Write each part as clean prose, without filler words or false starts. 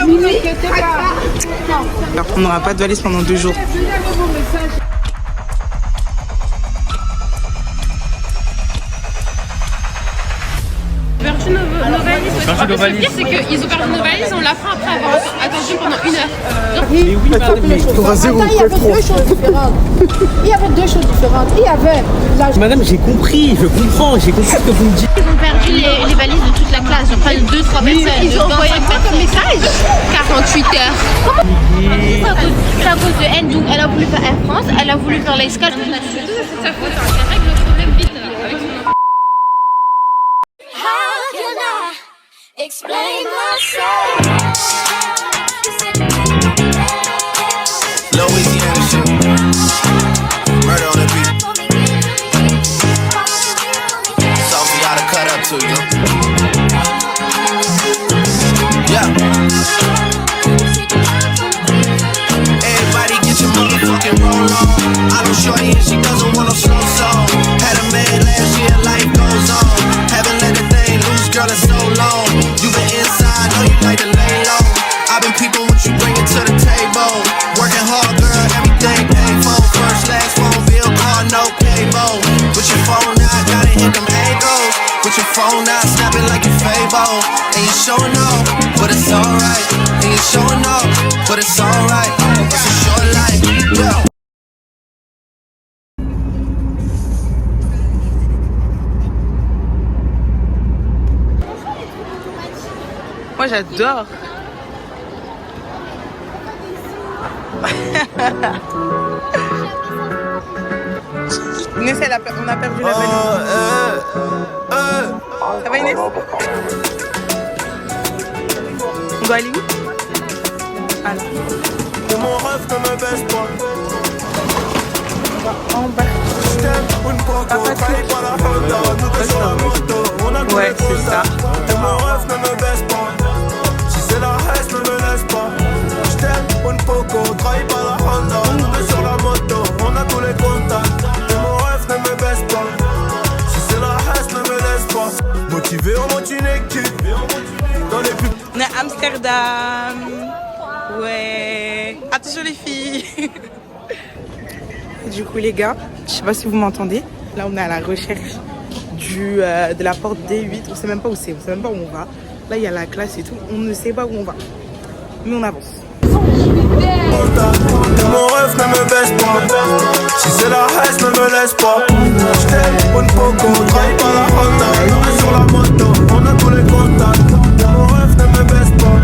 vous inquiétez pas. Alors, on n'aura pas de valise pendant 2 jours. Perdu nos valises. Le pire, c'est qu'ils ont perdu nos valises, on l'a fait après avoir attendu pendant 1 heure. Oui, madame, mais il y avait 2 choses différentes. Il y avait la... Madame, j'ai compris, je comprends ce que vous me dites. Ils ont perdu les valises de toute la classe, je crois 2-3 personnes. Ils ont envoyé quoi comme message 48 heures. C'est à cause de Ndou. Elle a voulu faire Air France, elle a voulu faire l'Escale. C'est sa faute, elle règle le problème vite avec son enfant. Explain myself. Louisiana shit. Murder on the beat. Sophie oughta cut up to you. Yeah. Everybody get your motherfucking roll on. I know shorty and she doesn't want no slow song. Had a man last year, life goes on. Haven't let the thing loose, girl, it's so long. You been inside, know you like to lay low. I've been peeping what you bringing to the table. Working hard, girl, everything paid for. First, last phone bill, car, no cable. With your phone out, gotta hit them angles. With your phone out, snapping like your Fable. And you showing off, but it's alright. And you showing off, but it's alright. It's a short life, yeah. Moi j'adore. Inès, on a perdu la valise. Ça va Inès? On doit aller où? Ah là. Mon rêve ne me baisse pas. En bas. Ouais, c'est ça. Mon rêve ne me baisse pas. Si c'est la haine, ne me laisse pas. Je t'aime, un poco, travaille pas la Honda. On est sur la moto, on a tous les contacts. Et mon rêve ne me baisse pas. Si c'est la haine, ne me laisse pas. Motivé, on monte une équipe. Dans les pubs. On est à Amsterdam. Ouais. Attention les filles. Du coup les gars, je sais pas si vous m'entendez. Là on est à la recherche de la porte D8. On sait même pas où c'est, on sait même pas où on va. Là il y a la classe et tout. On ne sait pas où on va. Mais on avance. Mon rêve ne me baisse pas. Si c'est la haine, ne me laisse pas. Je t'aime, un poco, travaille pas la Honda. On est sur la moto, on a tous les contacts. Mon rêve ne me baisse pas.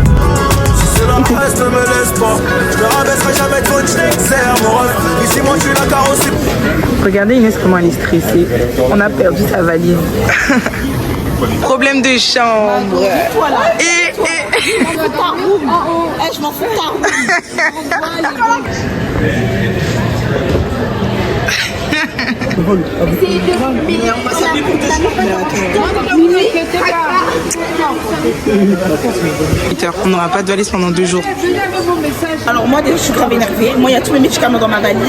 Si c'est la haine, ne me laisse pas. Je me rabaisserai jamais trop de chèques, c'est mon rêve. Ici, moi, je suis la carrosserie. Regardez Inès comment elle est stressée. On a perdu sa valise. Problème de chambre. Et... Je m'en fous pas. On n'aura pas de valise pendant 2 jours. Alors moi déjà je suis grave énervée. Moi il y a tous mes médicaments dans ma valise.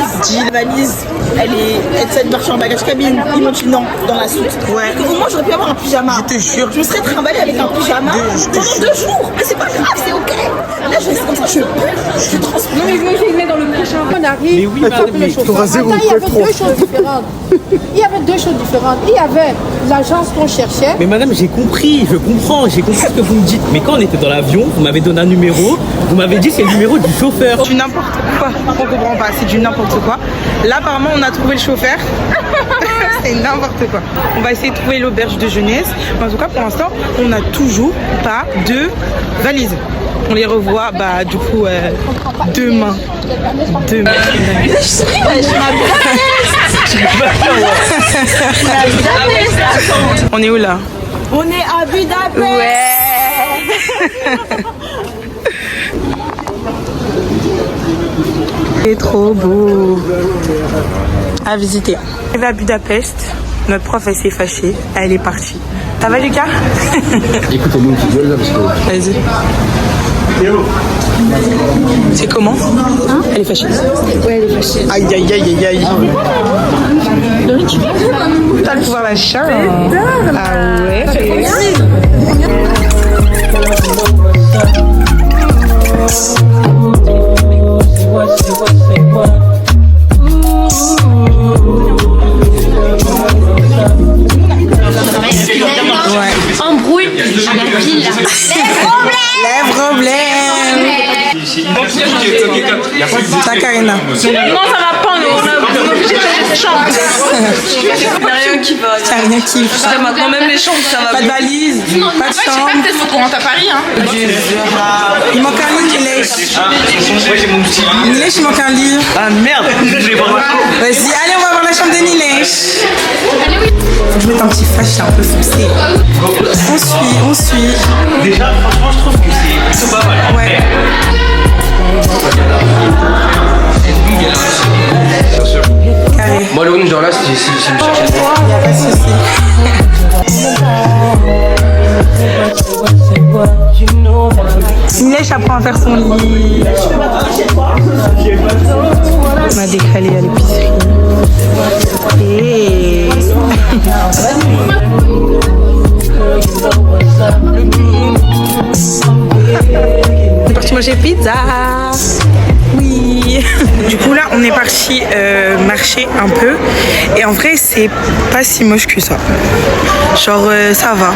La valise elle marche en bagage cabine. Ils m'ont dit non dans la soute. Ouais. Au moins j'aurais pu avoir un pyjama. Je te jure. Je me serais trimballée avec un pyjama pendant 2 jours. Mais c'est pas grave, c'est ok. Là je reste comme ça, je transpire. Non mais je mets dans le prochain. On arrive. Mais oui, madame, mais il y avait 2 choses différentes. Il y avait 2 choses différentes. Il y avait l'agence qu'on cherchait. Mais madame, j'ai compris, je comprends ce que vous me dites. Mais quand on était dans l'avion, vous m'avez donné un numéro, vous m'avez dit c'est le numéro du chauffeur. Du n'importe quoi. On comprend pas, c'est du n'importe quoi. Là apparemment on a trouvé le chauffeur. C'est n'importe quoi. On va essayer de trouver l'auberge de jeunesse. Mais en tout cas pour l'instant on n'a toujours pas de valise. On les revoit du coup demain. On est où là? On est à Budapest. Ouais. C'est trop beau à visiter. On est à Budapest. Notre prof elle s'est fâchée. Elle est partie. Ça va Lucas? Écoutez-nous une petite gueule là parce que... Vas-y. C'est comment? Elle est fâchée. Ouais, elle est fâchée. Aïe aïe aïe aïe aïe. T'as le pouvoir d'achat. Ah ouais. embrouille la ville. Les problèmes. Ça, Karina. Non, ça va pas, on est obligé de faire des chambres. Il n'y a rien qui va. Ça rien qui va. Maintenant, même les chambres, ça va. Pas de valise, pas de Je sais pas, chambre. peut-être faut qu'on rentre à Paris. Hein. Il manque un livre, Nilèche, il manque un livre. Ah merde. Vas-y, allez, on va voir la chambre de Nilèche. Je vais mettre un petit flash, c'est un peu foncé. On suit. Déjà, franchement, je trouve que c'est pas mal. Ouais. Carré. Moi, le room, genre là, c'est me chercher. Y'a pas de soucis. Nilèche apprend à faire son lit. On a décalé à l'épicerie. Et... On est parti manger pizza. Oui. Du coup là on est parti marcher un peu et en vrai c'est pas si moche que ça. Genre ça va.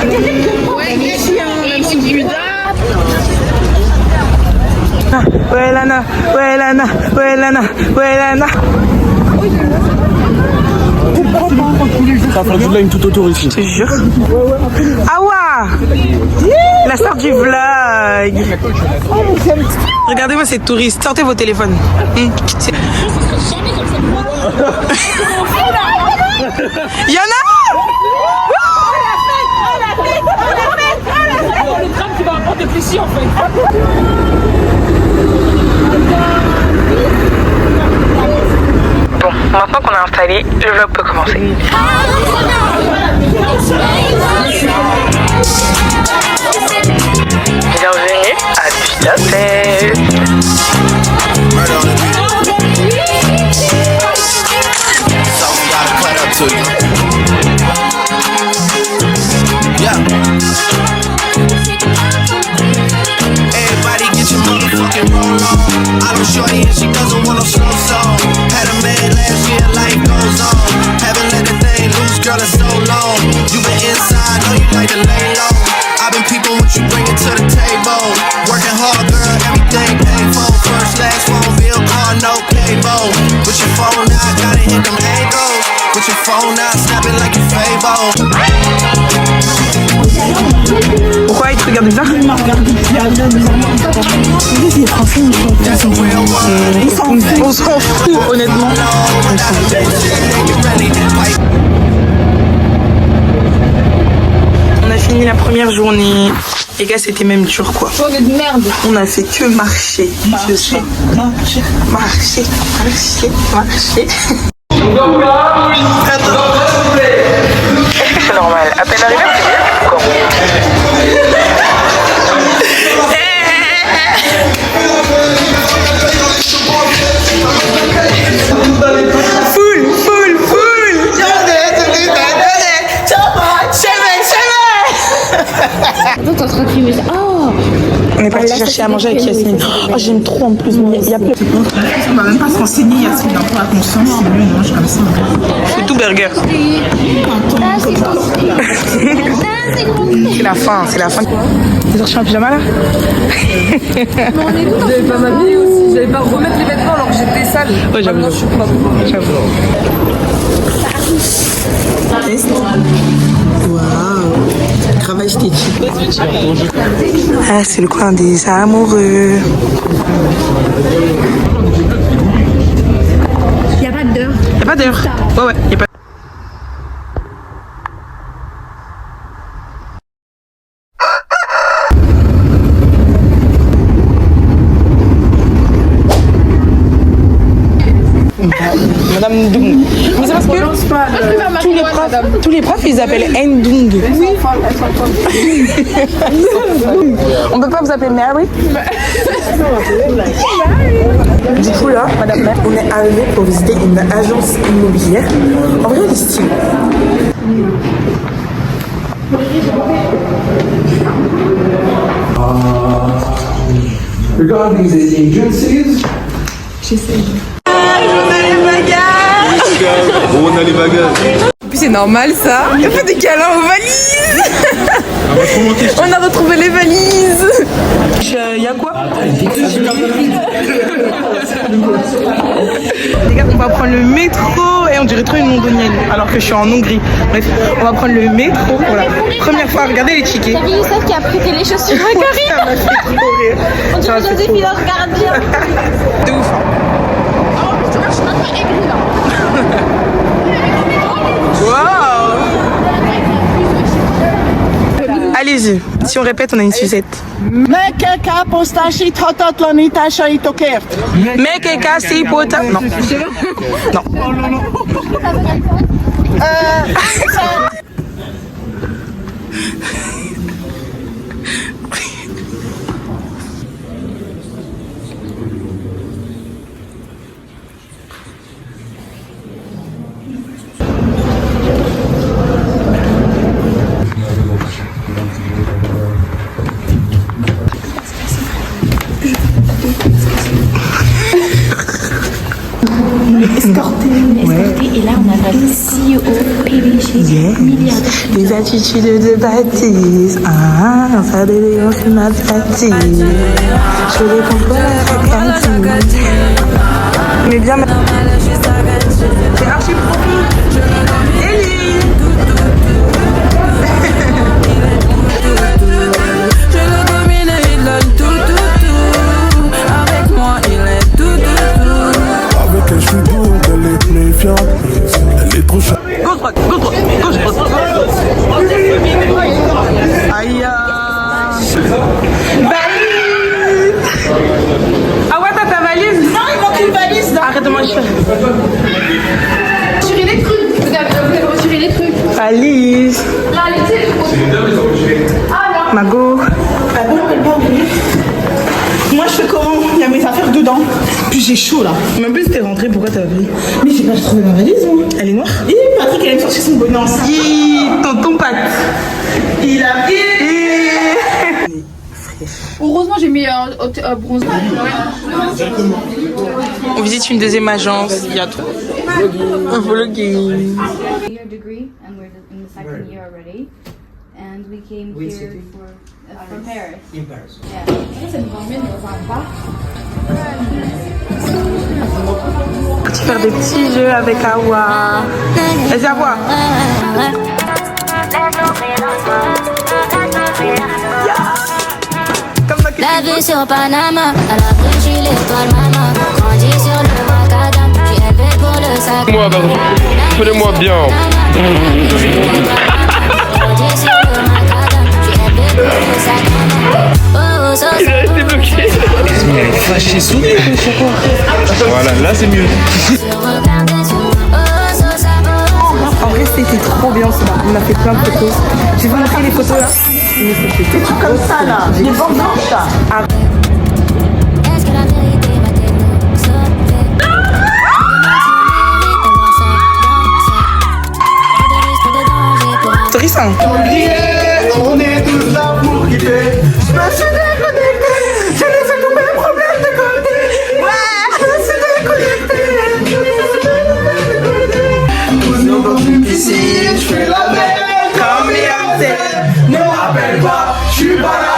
Ah, ouais Lana, ouais Lana, ouais Lana, ouais Lana. Ça fait du line tout autour ici. Je te jure. Awa, la star du vlog. Regardez-moi ces touristes. Sortez vos téléphones. Yana. Le tram qui va apprendre d'être ici en fait. Bon, maintenant qu'on est installé, le vlog peut commencer. Bienvenue à Budapest. Something gotta cut up to you. Yeah. Everybody get your motherfucking roll on. I know shorty and she doesn't want no slow song. Had a man last year, life goes on. Haven't let the thing loose, girl, it's so long. You been inside, know you like to lay low. I've been peeping what you bringing to the table. Working hard, girl, everything paid for. First, last phone bill, car, no cable. With your phone now, gotta hit them angles. With your phone now, snapping like you Fable. Pourquoi ils te regardent bizarre? On s'en fout, honnêtement. On a fini la première journée. Les gars, c'était même dur quoi. Journée de merde. On a fait que marcher. Marcher. Est-ce que c'est normal? À peine arrivé, c'est bien. Full. Attends, t'es en train de filmer ça. Oh! On est parti chercher à manger avec Yasmine. Oh, j'aime trop en plus. Il y a plein. On va même pas se renseigner, Yasmine, un peu à conscience. C'est mieux, non, je comme ça. C'est tout burger. C'est la fin. T'es sorti en pyjama là? J'avais pas m'habiller aussi, j'avais pas remettre les vêtements alors que j'étais sale. Ouais, j'avoue. Maintenant, je suis propre. Waouh. Travail esthétique. Ah, c'est le coin des amoureux. Y'a pas d'heure. Y'a pas d'heure. Ouais, y'a pas. Madame Ndung. Mais c'est parce que tous les profs ils appellent Ndung. On peut pas vous appeler Mary? Du coup là, madame Mary, on est arrivé pour visiter une agence immobilière. En vrai, elle est stylée. Regarding the agencies, On a les bagages. On a les bagages. En plus c'est normal ça. On fait des câlins aux valises. On a retrouvé les valises. Y'a quoi? Les gars, on va prendre le métro et on dirait trop une londonienne alors que je suis en Hongrie. Bref, on va prendre le métro pour la première fois. Regardez les tickets. T'as vu Youssef qui a prêté les chaussures à Karine? Ça m'a fait trop rire. On dirait Joséphine dans le gardien. De ouf. Hein. Je suis même pas aigrie là. Wow. Allez-y, si on répète, on a une sucette. Mekeka postashi tototloni tashai tokert. Mekeka si pota. Non. Non. Escorté, et là on a notre CEO, PDG, milliardaire. Les attitudes de bâtisse, ça d'élégance ma bâtisse. Je les comprends la mais bien, c'est archi profond. Ellie. Je le domine et il donne tout. Avec moi il est tout. Avec elle, je suis doux, elle est méfiante. Elle est trop chère. Gauche droite. Aïe. Valise. Ah ouais, t'as ta valise? Non, il manque une valise là. Arrête de manger. Retirez les trucs, vous avez retiré les trucs. Valise. Là, allez-y. Mago. Ah bon, elle va ouvrir. Moi je fais comment? Il y a mes affaires dedans. Puis j'ai chaud là. Mais en plus, t'es rentrée, pourquoi t'as pris? Mais j'ai pas trouvé ma valise moi. Elle est noire? Et Patrick elle me sortir son bonnet en sac. Tonton Pat. Il a pris. Heureusement, j'ai mis un bronze. On visite une deuxième agence. Il y a tout. Un vlogging. Your degree, and we're in the second year already. And we came here from Paris. In Paris. Yeah. Ça nous emmène dans un bar. Faire des petits jeux avec Awa. Vas-y, Awa. La vue sur Panama, à la brûle, j'ai l'étoile maman. Grandi sur le macadam, j'ai élevé pour le sac. Moi, prenez-moi bien. Grandi sur le macadam, j'ai élevé pour le sac. Oh, so, Il a été bloqué. Mais elle est fâchée, souris. Voilà, là c'est mieux. regardez sur moi. Oh, so, ça, oh. En vrai, c'était trop bien ça. On a fait plein de photos. Je vais vous montrer les photos là. Mais c'était tout Comme ça là. Les bandes blanches là. Est-ce que la vérité va t'aider? Sauver. Story ça. On est tous là pour kiffer. Je me suis déconnecté. J'ai laissé tous mes problèmes de côté. Ouais, je me suis déconnecté. Nous dans une piscine, je fais la mer comme les antennes. Ne rappelle pas, je suis pas là.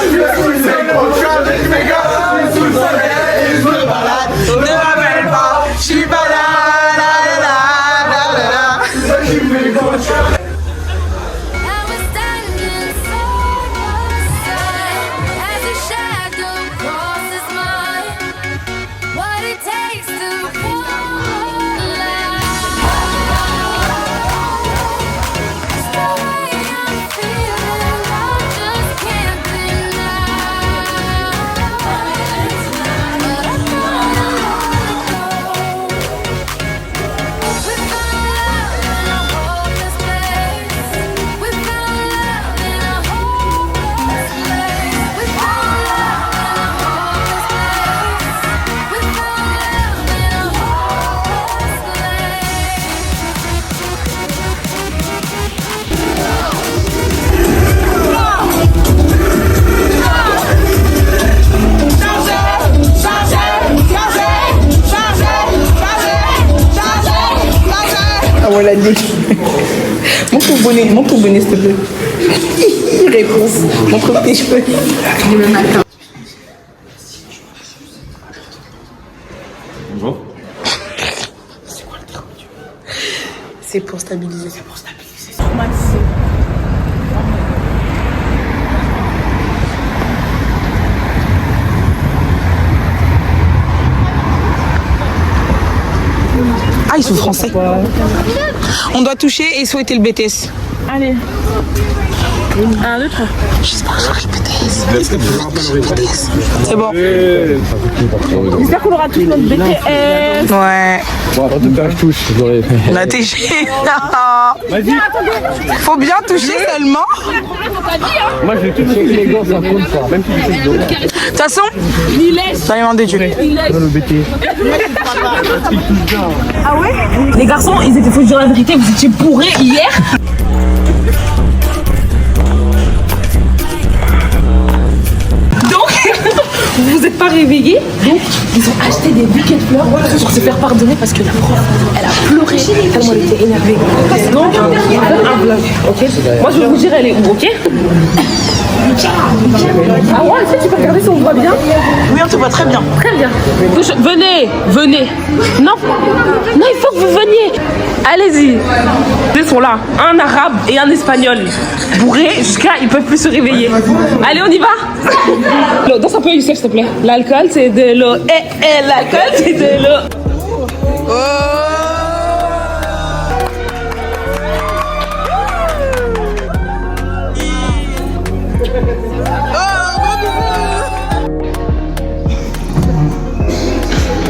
Je suis sous le soleil, avec mes gars, je suis sous le soleil et je me balade. Ne rappelle pas, je suis pas là. Feel on l'a dit. Montre ton bonnet, s'il te plaît. Réponse. Montre tes cheveux. Le matin. Bonjour. C'est quoi le truc? C'est pour stabiliser. C'est pour stabiliser. Ah, ils sont français. On doit toucher et souhaiter le BTS. Allez. 1, 2, 3. J'espère que le BTS. C'est bon. J'espère qu'on aura tous notre BTS. Ouais. Bon, en tout cas, je touche. La TG. Faut bien toucher seulement. Moi, je vais toucher les gants, ça compte pas. Même si je touche De toute façon, ça y est, des dieux. le BT. Ah ouais? Les garçons, ils étaient, faut dire la vérité, vous étiez bourrés hier. Donc, vous vous êtes pas réveillés. Donc, ils ont acheté des bouquets de fleurs pour se faire pardonner parce que la prof, elle a pleuré tellement elle était énervée. Donc, il y a un vlog, ok? Moi, je vais vous dire, elle est où, ok? Ah ouais, est-ce que tu peux regarder si on voit bien? Oui, on te voit très bien. Très bien. Venez. Non, il faut que vous veniez. Allez-y. Deux sont là, un arabe et un espagnol. Bourrés jusqu'à ils peuvent plus se réveiller. Allez, on y va. Danse un peu, Youssef, s'il te plaît. L'alcool, c'est de l'eau. L'alcool, c'est de l'eau.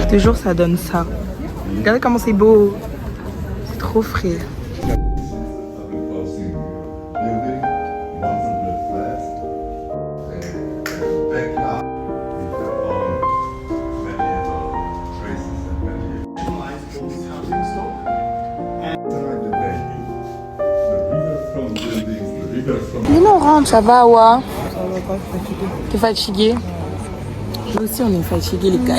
Toujours, ça donne ça. Regardez comment c'est beau. C'est trop frais. Dis-nous, on rentre, ça va, ouais. T'es fatigué? Nous aussi, on est fatigués, les gars.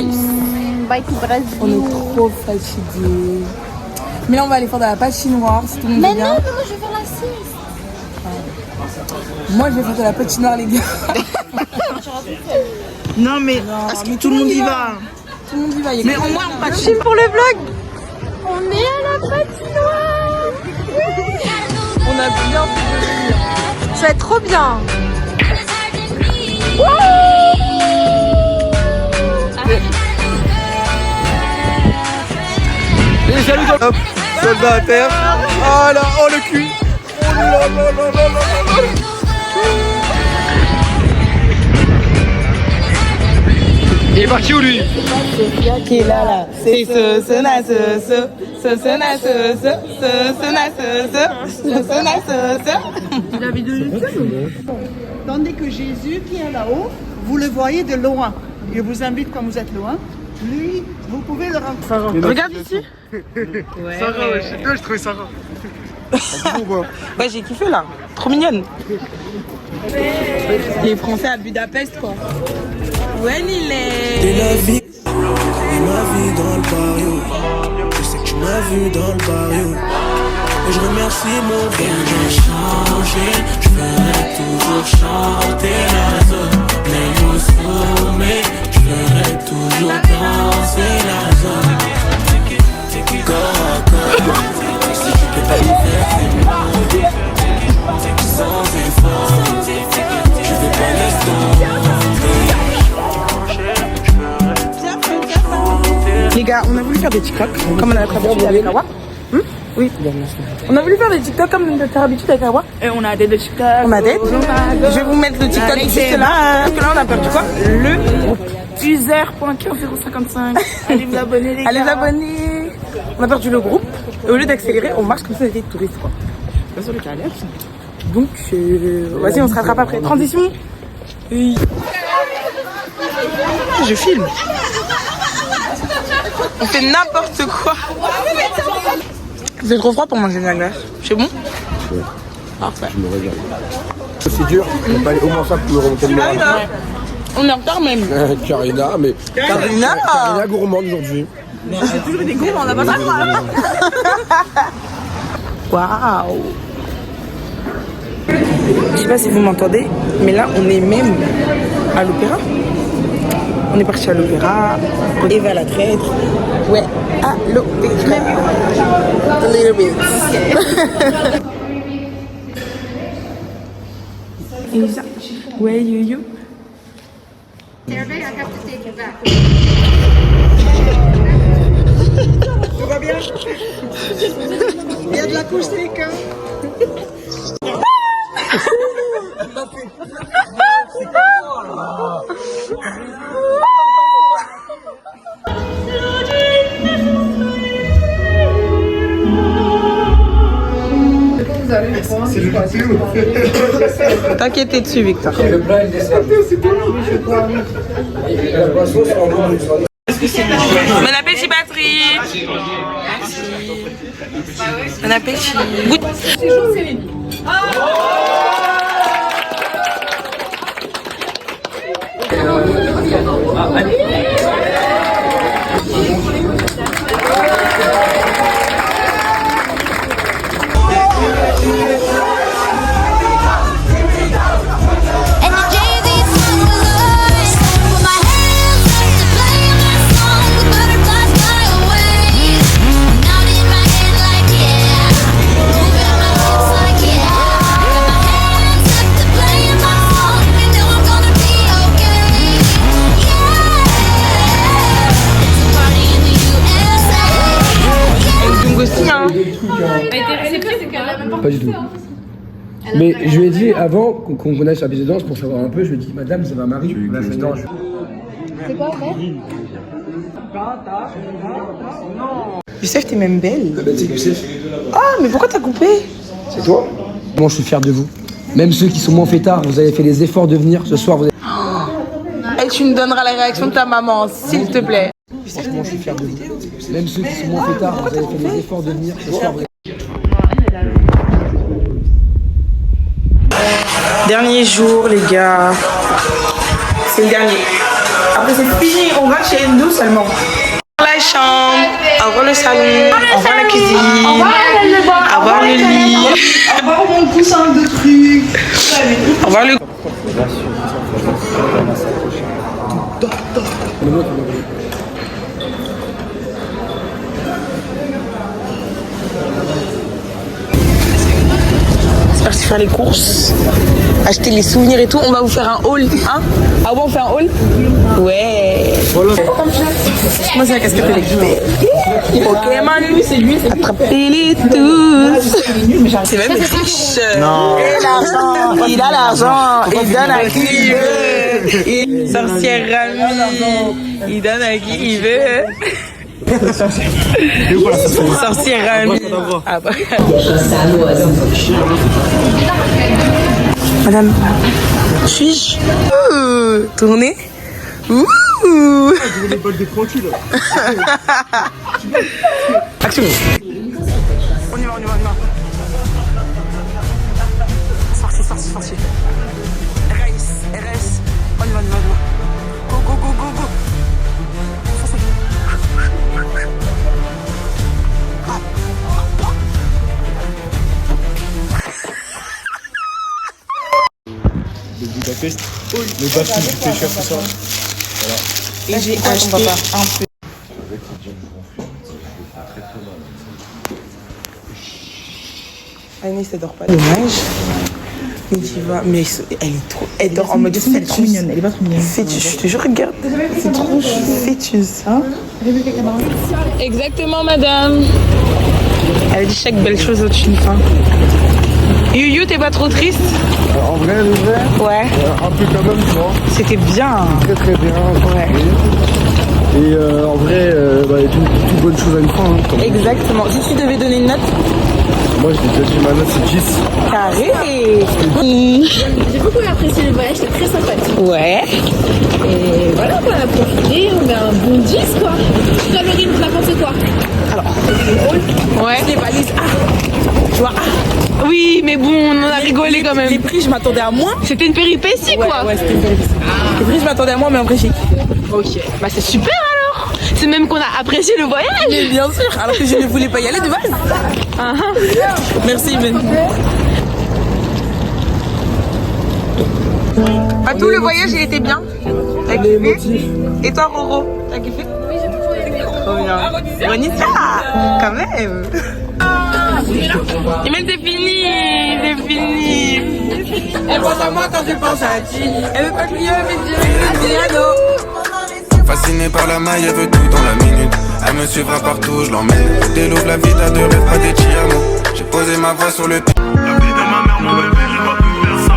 On est trop fatigués. Mais là, on va aller faire de la patinoire. Si tout le monde Mais vient. non, moi je vais faire la sieste. Moi, je vais faire de la patinoire, les gars. Non, mais parce que tout le monde y va. Tout le monde y va. Mais au moins, on patine pour le vlog. On est à la patinoire. On a bien fait. Ça va être trop bien. Les jaloux dans hop, soldat à terre. Ah là, oh le cul. Oh là là là là là là. Il est parti où lui? Qui est là. C'est ce. La vidéo YouTube. Tandis que Jésus qui est là-haut, vous le voyez de loin. Je vous invite quand vous êtes loin. Lui, vous pouvez le rencontrer. Regarde ici. Sarah, ouais, je trouvais Sarah. Ouais, j'ai kiffé là. Trop mignonne. Les Français à Budapest, quoi. Ouais, il est. Et la vie, ma vie dans le barrio. Je sais que tu m'as vu dans le barrio. Et je remercie mon Dieu. J'ai changé, je ferai toujours chanter la zone. Les mots sommés, je ferai toujours danser la zone. Corps à corps, si je peux pas le faire, c'est moi. Sans effort, je vais pas laisser tomber. Les gars, on a voulu faire des TikTok comme on a l'habitude avec Awa. Oui. On a voulu faire des TikTok comme notre habitude avec Awa. Et on a des TikTok. On a des. Je vais vous mettre le TikTok juste là. Parce que là, on a perdu quoi? Le groupe. User.15,55. Allez vous abonner, les gars. Allez vous abonner. On a perdu le groupe. Et au lieu d'accélérer, on marche comme ça des touristes, quoi. Bien sûr, le carrière. Donc, vas-y, on se rattrape après. Transition. Oui. Je filme. On fait n'importe quoi. C'est trop froid pour manger de la glace. C'est bon? Ouais. Parfait. Je me régale. C'est dur, on va aller au moins ça pour remonter le moral. On est en retard même. Karina, mais. Karina gourmande aujourd'hui. J'ai toujours eu des gourmands, on n'a pas ça. Waouh. Je sais pas si vous m'entendez, mais là on est même à l'opéra. On est parti à l'opéra, Eva la traître. Ouais, à l'opéra. A little bit. Elisa, where you? Tout va bien? Il y a de l'acoustique, hein? T'inquiète dessus, Victor. Bon appétit, batterie. Merci. Bon appétit. Goûte. Pas du tout. Mais je lui ai dit avant qu'on connaisse la pièce de danse pour savoir un peu, je lui ai dit madame, c'est ma mari. C'est quoi, frère? Youssef, t'es même belle. C'est Youssef. Ah, mais pourquoi t'as coupé? C'est toi? Moi, je suis fier de vous. Même ceux qui sont moins fêtards, vous avez fait les efforts de venir ce soir. Vous avez... Et tu me donneras la réaction de ta maman, s'il te plaît. Franchement, je suis fier de vous. Même ceux qui sont moins fêtards, vous avez fait les efforts de venir ce soir. Dernier jour, les gars. C'est le dernier. Après, c'est fini. On va chez nous seulement. La chambre, avoir le salon, avoir la cuisine, avoir le lit, Avoir mon coussin de trucs. avoir le... C'est parti faire les courses, acheter les souvenirs et tout. On va vous faire un haul, hein? Ah ouais, on fait un haul? Ouais. Moi, c'est la casquette électrique. Pokémon, c'est lui, attrapez-les tous. C'est même riche. Non. Et l'argent, il a l'argent, il donne à qui il veut. Sorcière Rami, il donne à qui il veut. Sorcière Rami. Ah bah. Madame, suis-je tourner? Ouh. Action. On y va. Sorti. RS. On y va. Go. De Budapest, le bateau du pêcheur, c'est ça. Voilà. Et j'ai acheté un peu. Agnès, elle dort pas. Dommage. Mais tu vois, mais elle est trop. Elle dort en mode fœtus. Elle est trop mignonne, elle est pas trop mignonne. Fœtus, je te jure, regarde. C'est trop fœtus. Hein? Exactement, madame. Elle dit chaque belle chose au-dessus d'une fin. You, t'es pas trop triste? En vrai, ouais. Un peu quand même, tu vois. C'était bien. Très bien. Ouais. Et en vrai, toute bonne chose à une fin. Hein, exactement. Si tu devais donner une note? Moi, je l'ai déjà dit, ma note c'est 10. Carré. J'ai beaucoup apprécié le voyage, c'était très sympathique. Ouais. Et voilà, on a profité, on met un bon 10 quoi. Toi, Laurine, tu as pensé quoi? Alors, ouais. Les valises, tu vois, oui, mais bon, on en a rigolé quand même. Les prix, je m'attendais à moins. C'était une péripétie, quoi. Ouais, c'était une péripétie. Les prix, je m'attendais à moins, mais en vrai, chic. Ok, bah c'est super alors. C'est même qu'on a apprécié le voyage. Mais bien sûr, alors que je ne voulais pas y aller de base. Merci Ben. À tout le voyage, il était bien. T'as kiffé? Et toi, Roro, t'as kiffé? Oui, j'ai beaucoup aimé. Trop bien. Bonita, quand même. Et même c'est fini, c'est fini. Elle pense à moi quand je pense à ti. Elle veut pas que Fasciné par la maille, elle veut tout dans la minute. Elle me suivra partout, je l'emmène. Des loups, la vie t'as de rêve, pas des chiamos. J'ai posé ma voix sur le La vie de ma mère, mon bébé, j'ai pas pu faire ça.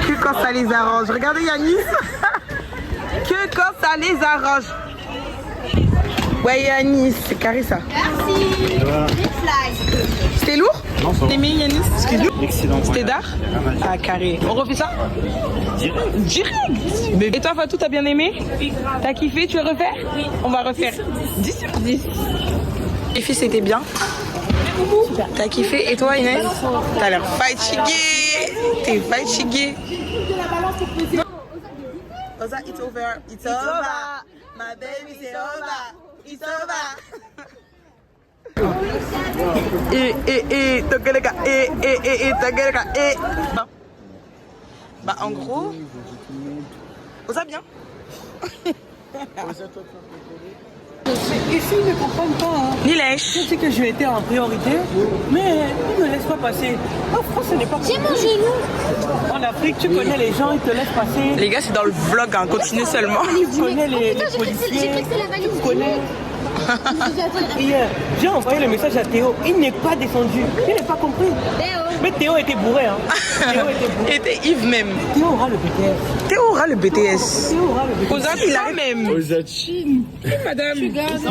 Que quand ça les arrange. Regardez Yanis. Que quand ça les arrange. Ouais Yanis, c'est carré ça. Merci. C'était lourd? Non, ça va. T'as aimé Yanis? Excuse-nous. Excellent. C'était d'art? Ah carré. On refait ça? Direct. Et toi Fatou, t'as bien aimé? T'as kiffé? Tu veux refaire? Oui. On va refaire. 10 sur 10. Les filles c'était bien? T'as kiffé? Et toi Inès? T'as l'air fatiguée. T'es fatiguée. Oza, it's over. It's over. My baby, c'est over. It's over. Tagaleka, Bah, en gros. Oza, bien. Ici, ils ne comprennent pas. Hein. Ni lèche. Je sais que j'ai été en priorité, mais ils ne me laissent pas passer. En France, ce n'est pas J'ai mon genou. En Afrique, tu connais les gens, ils te laissent passer. Les gars, c'est dans le vlog, hein. Continuez seulement. Tu connais les policiers. Tu connais. Hier, j'ai envoyé le message à Théo. Il n'est pas descendu. Il n'est pas compris. Mais Théo était bourré. Hein. Théo était bourré. Était Yves même. Théo aura le BTS. Théo aura le BTS. Théo aura le BTS. Oza, il a même. Oza Chine. Madame.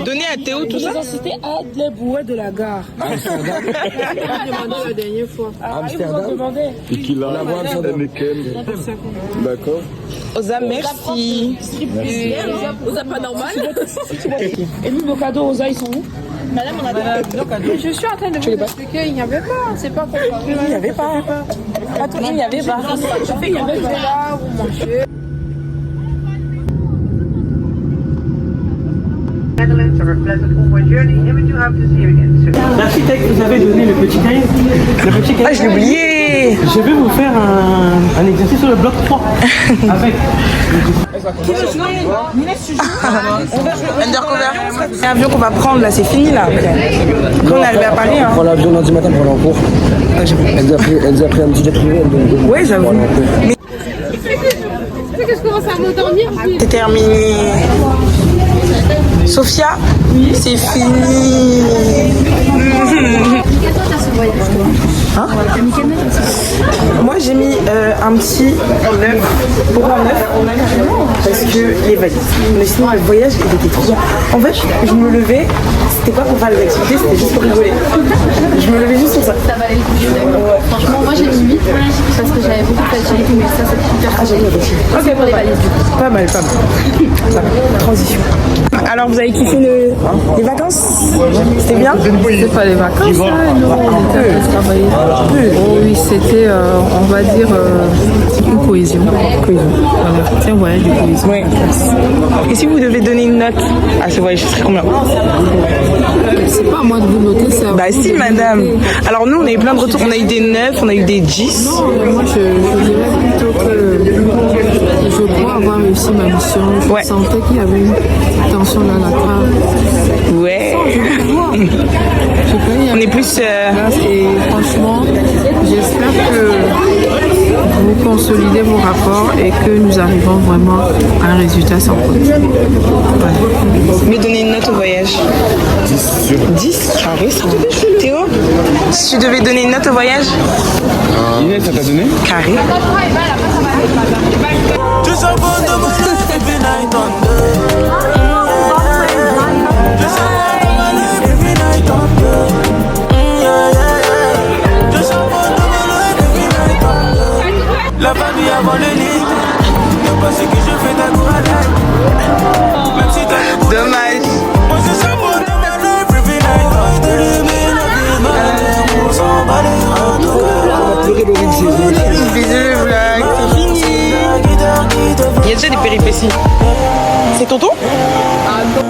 Donnez à Théo tout ça. C'était à les bourrés de la gare. Amsterdam. On a demandé la dernière fois. Amsterdam. Et qu'il a la Amsterdam. D'accord. Oza, merci. Oza pas normal. Et nous, nos cadeaux, Oza, ils sont où? Madame, on a des cadeaux. Je suis en train de vous expliquer, il n'y avait pas. C'est pas pour Il n'y avait pas. Attends, il n'y avait pas. Il y avait là, vous mangez. L'architecte vous avait donné le petit cahier. Ah, je l'ai oublié. Je vais vous faire un exercice sur le bloc 3. Avec. Undercover. C'est l'avion qu'on va prendre là, c'est fini là. Après, on est arrivé à Paris. Hein. On prend l'avion lundi matin pour aller en cours. Elle nous a pris un petit jet privé. Oui, j'avoue. Mais... Que je commence à m'endormir. C'est terminé. Sophia, c'est fini. Hein? Moi j'ai mis un petit 9. Pourquoi 9? Parce que les valises. Mais sinon le voyage il était trop bien. En fait je me levais, c'était pas pour faire les activités, c'était juste pour rigoler. Je me levais juste pour ça. Ça valait le coup. Ouais. Franchement, moi j'ai mis 8 parce que j'avais beaucoup de fatigue, mais ça c'est super. Ah j'ai mis aussi. Ok, pour les valises du coup. Pas mal, pas mal. Ça va. Transition. Alors vous avez kiffé les vacances? C'était bien? C'était pas les vacances, hein, non, on était à travailler. Oh oui, c'était, on va dire, une cohésion. Voilà, c'est un voyage de cohésion. Ouais. Et si vous devez donner une note à ce voyage, ce serait combien? C'est pas à moi de vous noter, c'est à Bah vous si, de madame. noter. Alors nous, on a eu plein de retours. On a eu des 9, on a eu des 10. Non, moi je dirais plutôt que je crois avoir réussi ma mission. Je sentais qu'il y avait une tension dans la trame. Ouais. On est plus... Et franchement, j'espère que vous consolidez vos rapports et que nous arrivons vraiment à un résultat sans faute. Voilà. Me donner une note au voyage. 10 sur 10 carré, ça. Théo, si tu devais donner une note au voyage? Inès, ça t'a donné? Carré. La famille avant le lit. Ne pas ce que je fais d'un coup à l'œil. Même si t'as le goût. Dommage. Moi c'est ça pour te mener. Every night on te l'humaine. On s'en bat les On va pleurer Laurine, c'est Bisous les vlogs, c'est fini. Il y a déjà des péripéties. C'est tonton? Ah non.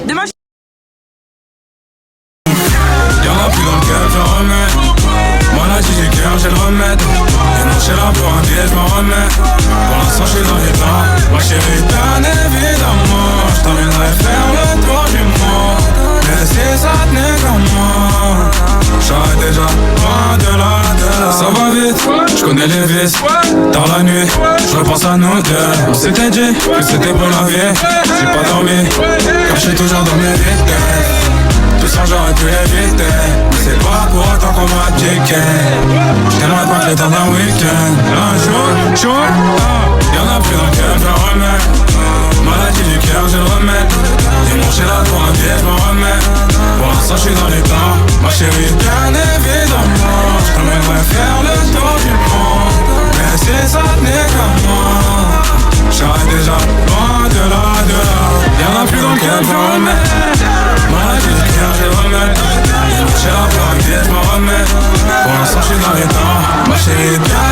Demain. Y'en a plus dans le cœur, je remets. Maladie du cœur, j'ai le remède. Et non, j'ai la pour un billet, je m'en remets. Pour l'instant, je suis dans les temps. Ma chérie, bien évidemment. Je t'emmènerai faire le tour du monde. Mais si ça tenait comme moi, j'aurais déjà loin de là. Ça va vite, je connais les vices. Dans la nuit, je repense à nous deux. On s'était dit que c'était pour la vie. J'ai pas dormi, car je suis toujours dans mes vides. Tout ça j'aurais pu éviter. Mais c'est pas pour autant qu'on m'a checké. J't'aimerais pas que le temps d'un week-end. Un jour, y'en a plus dans le cœur, je le remets. Maladie du cœur, je le remets. J'ai mangé là pour un billet, je m'en remets. Pour l'instant je suis dans les temps. Ma chérie, bien évidemment. J't'emmènerais faire le tour du monde. Mais si ça tenait comme moi, j'aurais déjà loin de là. Y'en a plus dans le cœur, je le remets. Maladie du cœur, je le remets. J'ai la peur, je m'en remets. Pour l'instant, je suis dans les temps. Ma chérie, bien